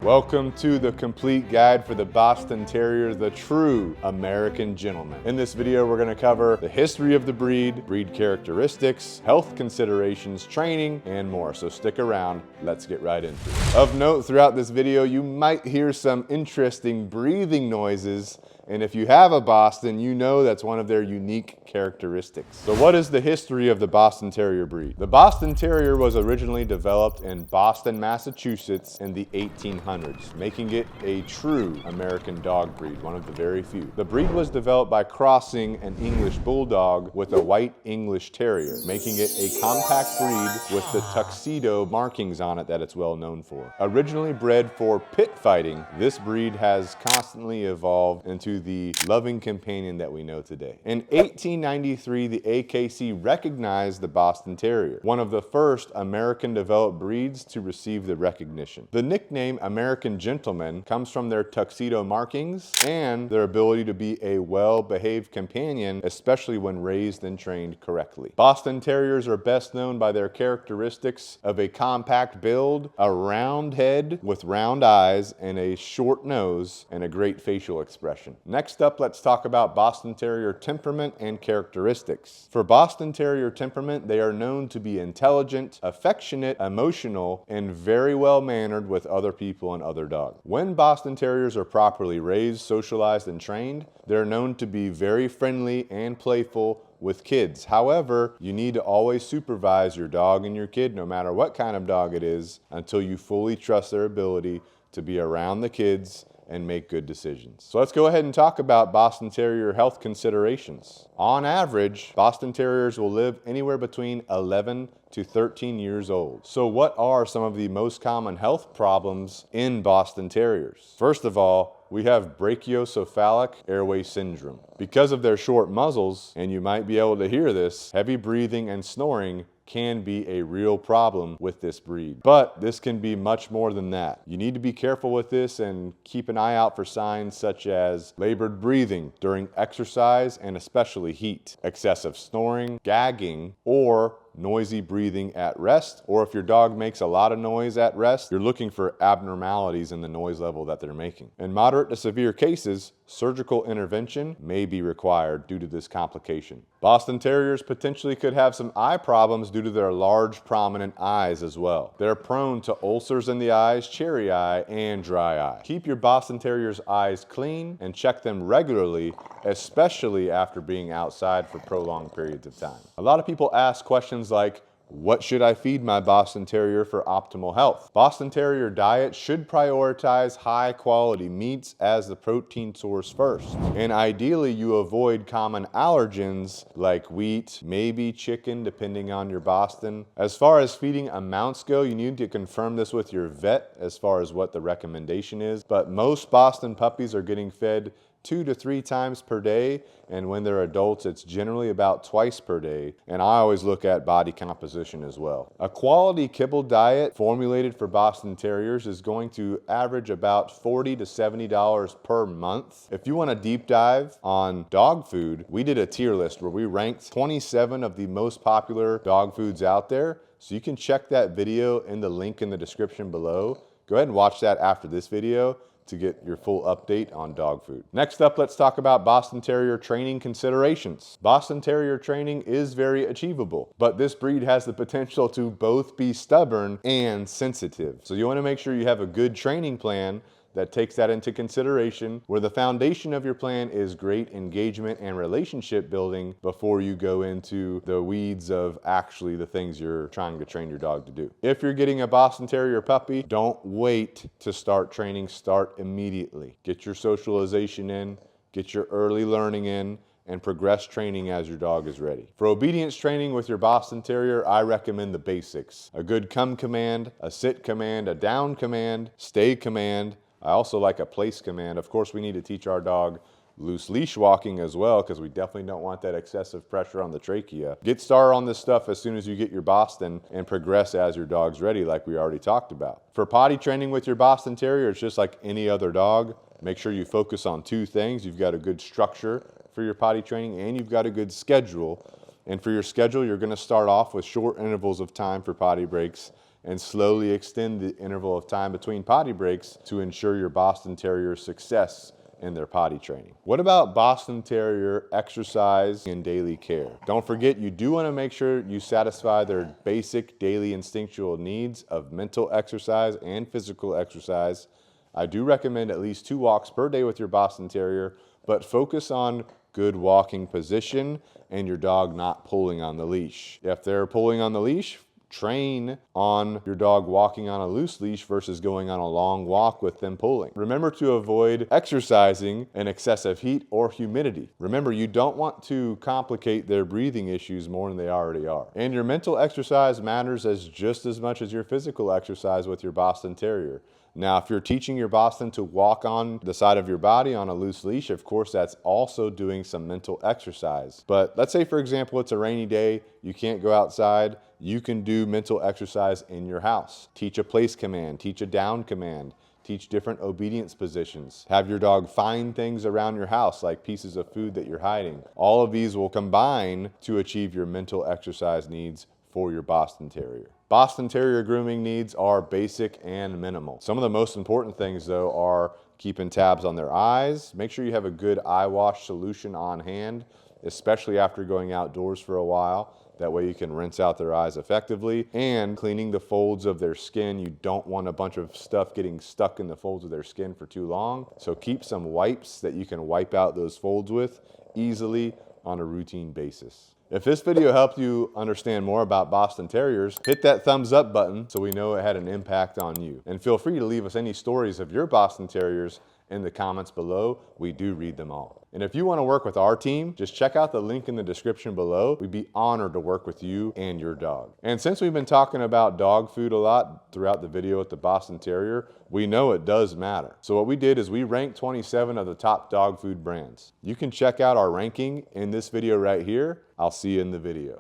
Welcome to the complete guide for the Boston Terrier, the true American gentleman. In this video, we're going to cover the history of the breed characteristics, health considerations, training, and more. So stick around, let's get right into it. Of note, throughout this video, you might hear some interesting breathing noises. And if you have a Boston, you know that's one of their unique characteristics. So what is the history of the Boston Terrier breed? The Boston Terrier was originally developed in Boston, Massachusetts in the 1800s, making it a true American dog breed, one of the very few. The breed was developed by crossing an English Bulldog with a white English Terrier, making it a compact breed with the tuxedo markings on it that it's well known for. Originally bred for pit fighting, this breed has constantly evolved into the loving companion that we know today. In 1893, the AKC recognized the Boston Terrier, one of the first American-developed breeds to receive the recognition. The nickname American Gentleman comes from their tuxedo markings and their ability to be a well-behaved companion, especially when raised and trained correctly. Boston Terriers are best known by their characteristics of a compact build, a round head with round eyes, and a short nose, and a great facial expression. Next up, let's talk about Boston Terrier temperament and characteristics. For Boston Terrier temperament, they are known to be intelligent, affectionate, emotional, and very well-mannered with other people and other dogs. When Boston Terriers are properly raised, socialized, and trained, they're known to be very friendly and playful with kids. However, you need to always supervise your dog and your kid, no matter what kind of dog it is, until you fully trust their ability to be around the kids and make good decisions. So let's go ahead and talk about Boston Terrier health considerations. On average, Boston Terriers will live anywhere between 11 to 13 years old. So what are some of the most common health problems in Boston Terriers? First of all, we have brachiocephalic airway syndrome. Because of their short muzzles, and you might be able to hear this, heavy breathing and snoring can be a real problem with this breed. But this can be much more than that. You need to be careful with this and keep an eye out for signs such as labored breathing during exercise and especially heat, excessive snoring, gagging, or noisy breathing at rest, or if your dog makes a lot of noise at rest, you're looking for abnormalities in the noise level that they're making. In moderate to severe cases, surgical intervention may be required due to this complication. Boston Terriers potentially could have some eye problems due to their large, prominent eyes as well. They're prone to ulcers in the eyes, cherry eye, and dry eye. Keep your Boston Terrier's eyes clean and check them regularly, especially after being outside for prolonged periods of time. A lot of people ask questions like, what should I feed my Boston Terrier for optimal health? Boston Terrier diet should prioritize high quality meats as the protein source first. And ideally you avoid common allergens like wheat, maybe chicken, depending on your Boston. As far as feeding amounts go, you need to confirm this with your vet as far as what the recommendation is. But most Boston puppies are getting fed 2 to 3 times per day, and when they're adults, it's generally about twice per day. And I always look at body composition as well. A quality kibble diet formulated for Boston Terriers is going to average about $40 to $70 per month. If you want a deep dive on dog food, we did a tier list where we ranked 27 of the most popular dog foods out there. So you can check that video in the link in the description below. Go ahead and watch that after this video to get your full update on dog food. Next up, let's talk about Boston Terrier training considerations. Boston Terrier training is very achievable, but this breed has the potential to both be stubborn and sensitive. So you want to make sure you have a good training plan that takes that into consideration, where the foundation of your plan is great engagement and relationship building before you go into the weeds of actually the things you're trying to train your dog to do. If you're getting a Boston Terrier puppy, don't wait to start training, start immediately. Get your socialization in, get your early learning in, and progress training as your dog is ready. For obedience training with your Boston Terrier, I recommend the basics. A good come command, a sit command, a down command, stay command. I also like a place command. Of course, we need to teach our dog loose leash walking as well, because we definitely don't want that excessive pressure on the trachea. Get started on this stuff as soon as you get your Boston and progress as your dog's ready, like we already talked about. For potty training with your Boston Terrier, it's just like any other dog. Make sure you focus on 2 things. You've got a good structure for your potty training and you've got a good schedule. And for your schedule, you're going to start off with short intervals of time for potty breaks and slowly extend the interval of time between potty breaks to ensure your Boston Terrier's success in their potty training. What about Boston Terrier exercise and daily care? Don't forget, you do want to make sure you satisfy their basic daily instinctual needs of mental exercise and physical exercise. I do recommend at least 2 walks per day with your Boston Terrier, but focus on good walking position and your dog not pulling on the leash. If they're pulling on the leash, train on your dog walking on a loose leash versus going on a long walk with them pulling. Remember to avoid exercising in excessive heat or humidity. Remember, you don't want to complicate their breathing issues more than they already are. And your mental exercise matters just as much as your physical exercise with your Boston Terrier. Now, if you're teaching your Boston to walk on the side of your body on a loose leash, of course, that's also doing some mental exercise. But let's say, for example, it's a rainy day, you can't go outside, you can do mental exercise in your house. Teach a place command, teach a down command, teach different obedience positions. Have your dog find things around your house, like pieces of food that you're hiding. All of these will combine to achieve your mental exercise needs for your Boston Terrier. Boston Terrier grooming needs are basic and minimal. Some of the most important things, though, are keeping tabs on their eyes. Make sure you have a good eye wash solution on hand, especially after going outdoors for a while. That way you can rinse out their eyes effectively. And cleaning the folds of their skin. You don't want a bunch of stuff getting stuck in the folds of their skin for too long. So keep some wipes that you can wipe out those folds with easily on a routine basis. If this video helped you understand more about Boston Terriers, hit that thumbs up button so we know it had an impact on you. And feel free to leave us any stories of your Boston Terriers in the comments below. We do read them all. And if you want to work with our team, just check out the link in the description below. We'd be honored to work with you and your dog. And since we've been talking about dog food a lot throughout the video with the Boston Terrier, we know it does matter. So what we did is we ranked 27 of the top dog food brands. You can check out our ranking in this video right here. I'll see you in the video.